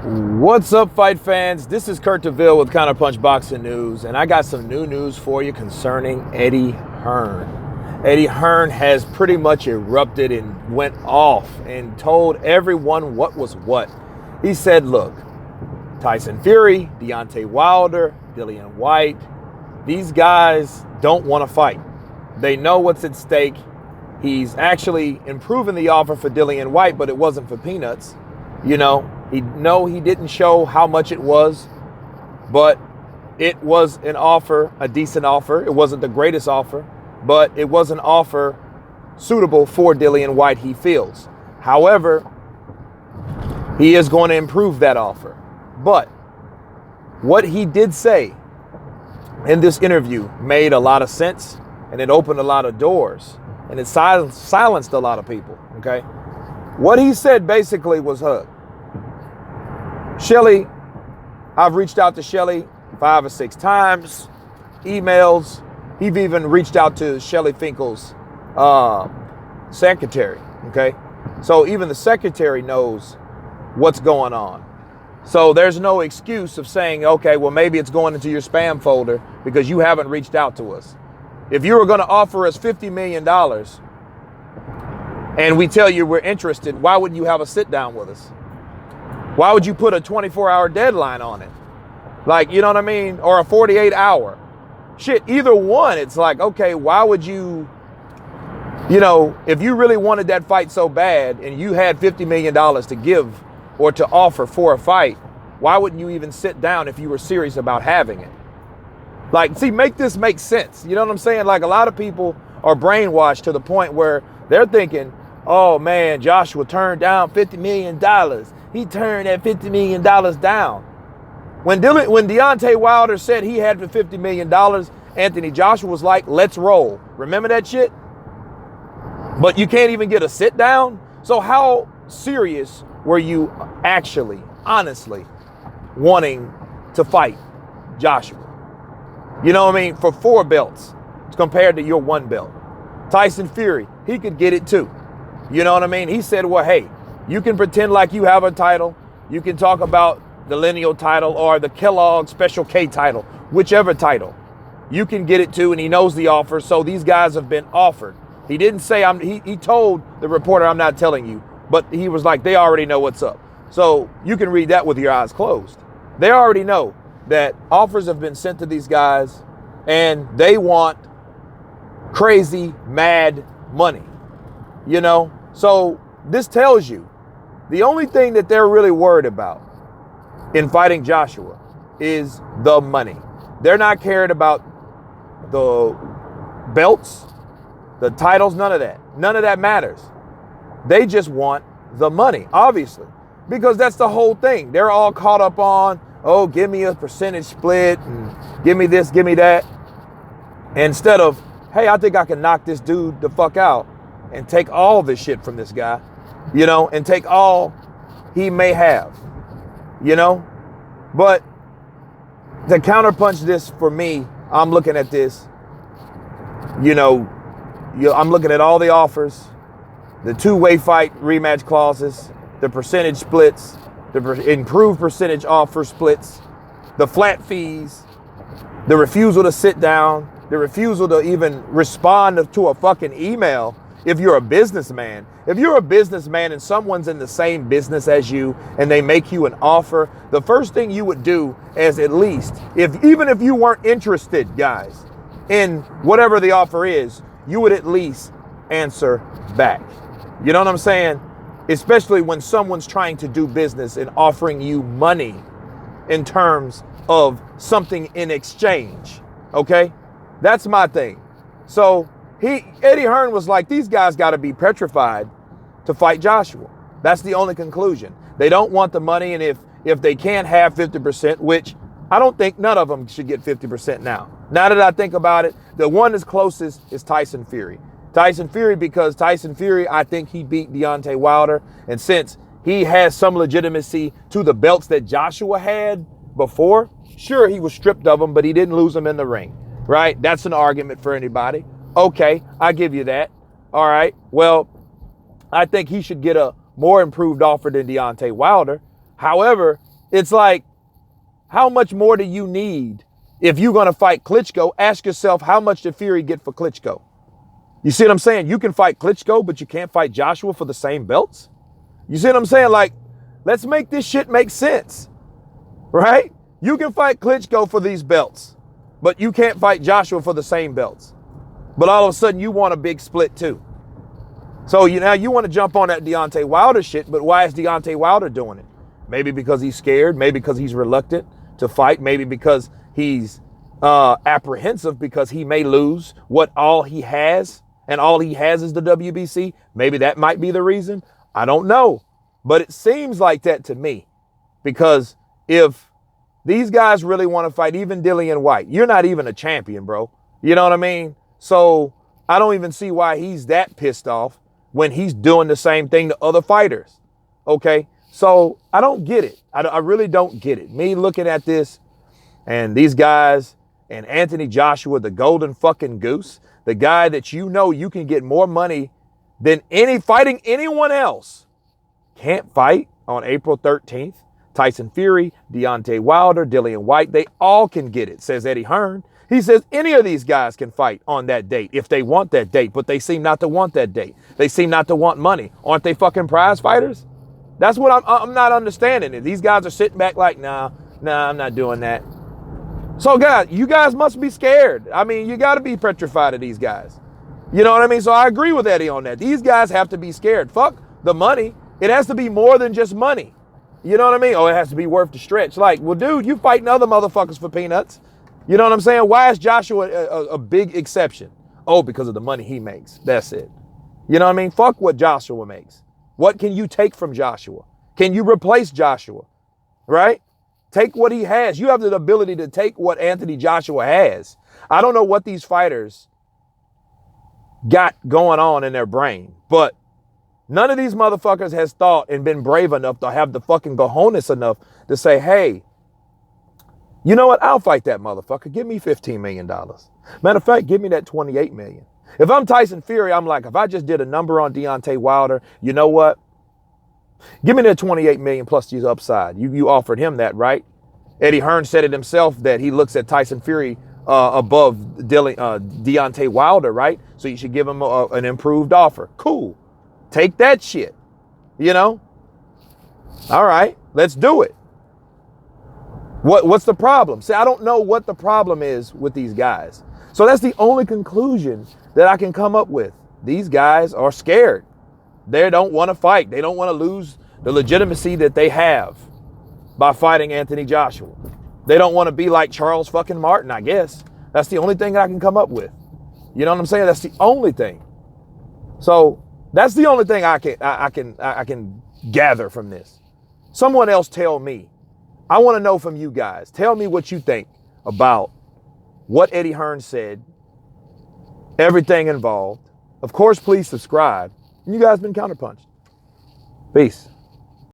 What's up, fight fans? This is Kurt DeVille with Counterpunch Boxing News, and I got some new news for you concerning Eddie Hearn. Eddie Hearn has pretty much erupted and went off and told everyone what was what. He said, look, Tyson Fury, Deontay Wilder, Dillian Whyte, these guys don't want to fight. They know what's at stake. He's actually improving the offer for Dillian Whyte, but it wasn't for peanuts. You know, he didn't show how much it was, but it was an offer, a decent offer. It wasn't the greatest offer, but it was an offer suitable for Dillian Whyte, he feels. However, he is going to improve that offer. But what he did say in this interview made a lot of sense, and it opened a lot of doors, and it silenced a lot of people, okay? What he said basically was, Shelly, I've reached out to Shelly 5 or 6 times, emails. He've even reached out to Shelly Finkel's secretary, okay? So even the secretary knows what's going on. So there's no excuse of saying, okay, well, maybe it's going into your spam folder because you haven't reached out to us. If you were going to offer us $50 million and we tell you we're interested, why wouldn't you have a sit down with us? Why would you put a 24-hour deadline on it? Like, you know what I mean? Or a 48-hour. Shit, either one, it's like, okay, why would you, if you really wanted that fight so bad and you had $50 million to give or to offer for a fight, why wouldn't you even sit down if you were serious about having it? Like, see, make this make sense. You know what I'm saying? Like, a lot of people are brainwashed to the point where they're thinking, oh man, Joshua turned down $50 million. He turned that $50 million down. When Deontay Wilder said he had the $50 million, Anthony Joshua was like, let's roll. Remember that shit? But you can't even get a sit down? So how serious were you actually, honestly, wanting to fight Joshua? You know what I mean? For 4 belts compared to your 1 belt. Tyson Fury, he could get it too. You know what I mean? He said, well, hey, you can pretend like you have a title. You can talk about the lineal title or the Kellogg Special K title, whichever title. You can get it too, and he knows the offer, so these guys have been offered. He didn't say, he told the reporter, I'm not telling you, but he was like, they already know what's up. So you can read that with your eyes closed. They already know that offers have been sent to these guys, and they want crazy, mad money, So this tells you the only thing that they're really worried about in fighting Joshua is the money. They're not cared about the belts, the titles, none of that. None of that matters. They just want the money, obviously, because that's the whole thing. They're all caught up on, oh, give me a percentage split and give me this, give me that. Instead of, hey, I think I can knock this dude the fuck out and take all this shit from this guy, and take all he may have, But to counterpunch this for me, I'm looking at this, I'm looking at all the offers, the 2-way fight rematch clauses, the percentage splits, the improved percentage offer splits, the flat fees, the refusal to sit down, the refusal to even respond to a fucking email. If you're a businessman, and someone's in the same business as you and they make you an offer, the first thing you would do is at least, even if you weren't interested, guys, in whatever the offer is, you would at least answer back. You know what I'm saying? Especially when someone's trying to do business and offering you money in terms of something in exchange. Okay? That's my thing. So Eddie Hearn was like, these guys got to be petrified to fight Joshua. That's the only conclusion. They don't want the money, and if they can't have 50%, which I don't think none of them should get 50% now. Now that I think about it, the one that's closest is Tyson Fury. Because Tyson Fury, I think he beat Deontay Wilder, and since he has some legitimacy to the belts that Joshua had before, sure, he was stripped of them, but he didn't lose them in the ring, right? That's an argument for anybody. Okay, I give you that. All right, well, I think he should get a more improved offer than Deontay Wilder. However, It's like, how much more do you need if you're going to fight Klitschko? Ask yourself, how much did Fury get for Klitschko? You see what I'm saying? You can fight Klitschko, but you can't fight Joshua for the same belts. You see what I'm saying? Like, let's make this shit make sense, right? You can fight Klitschko for these belts, but you can't fight Joshua for the same belts. But all of a sudden, you want a big split too. So now you want to jump on that Deontay Wilder shit, but why is Deontay Wilder doing it? Maybe because he's scared, maybe because he's reluctant to fight, maybe because he's apprehensive because he may lose what all he has, and all he has is the WBC. Maybe that might be the reason. I don't know. But it seems like that to me, because if these guys really want to fight, even Dillian Whyte, you're not even a champion, bro. You know what I mean? So I don't even see why he's that pissed off when he's doing the same thing to other fighters. Okay? So I don't get it. I really don't get it. Me looking at this and these guys and Anthony Joshua, the golden fucking goose, the guy that you know you can get more money than fighting anyone else, can't fight on April 13th. Tyson Fury, Deontay Wilder, Dillian Whyte, they all can get it, says Eddie Hearn. He says any of these guys can fight on that date if they want that date, but they seem not to want that date. They seem not to want money. Aren't they fucking prize fighters? That's what I'm not understanding. These guys are sitting back like, nah, I'm not doing that. So guys, you guys must be scared. I mean, you got to be petrified of these guys. You know what I mean? So I agree with Eddie on that. These guys have to be scared. Fuck the money. It has to be more than just money. You know what I mean? Oh, it has to be worth the stretch. Like, well, dude, you fighting other motherfuckers for peanuts. You know what I'm saying? Why is Joshua a big exception? Oh, because of the money he makes. That's it. You know what I mean? Fuck what Joshua makes. What can you take from Joshua? Can you replace Joshua? Right? Take what he has. You have the ability to take what Anthony Joshua has. I don't know what these fighters got going on in their brain, but none of these motherfuckers has thought and been brave enough to have the fucking cojones enough to say, hey, you know what? I'll fight that motherfucker. Give me $15 million. Matter of fact, give me that $28 million. If I'm Tyson Fury, I'm like, if I just did a number on Deontay Wilder, you know what? Give me that $28 million plus these upside. You offered him that, right? Eddie Hearn said it himself that he looks at Tyson Fury above Deontay Wilder, right? So you should give him an improved offer. Cool. Take that shit. You know? All right, let's do it. What's the problem? See, I don't know what the problem is with these guys. So that's the only conclusion that I can come up with. These guys are scared. They don't want to fight. They don't want to lose the legitimacy that they have by fighting Anthony Joshua. They don't want to be like Charles fucking Martin, I guess. That's the only thing that I can come up with. You know what I'm saying? That's the only thing. So that's the only thing I can gather from this. Someone else tell me. I want to know from you guys. Tell me what you think about what Eddie Hearn said, everything involved. Of course, please subscribe. You guys been Counterpunched. Peace.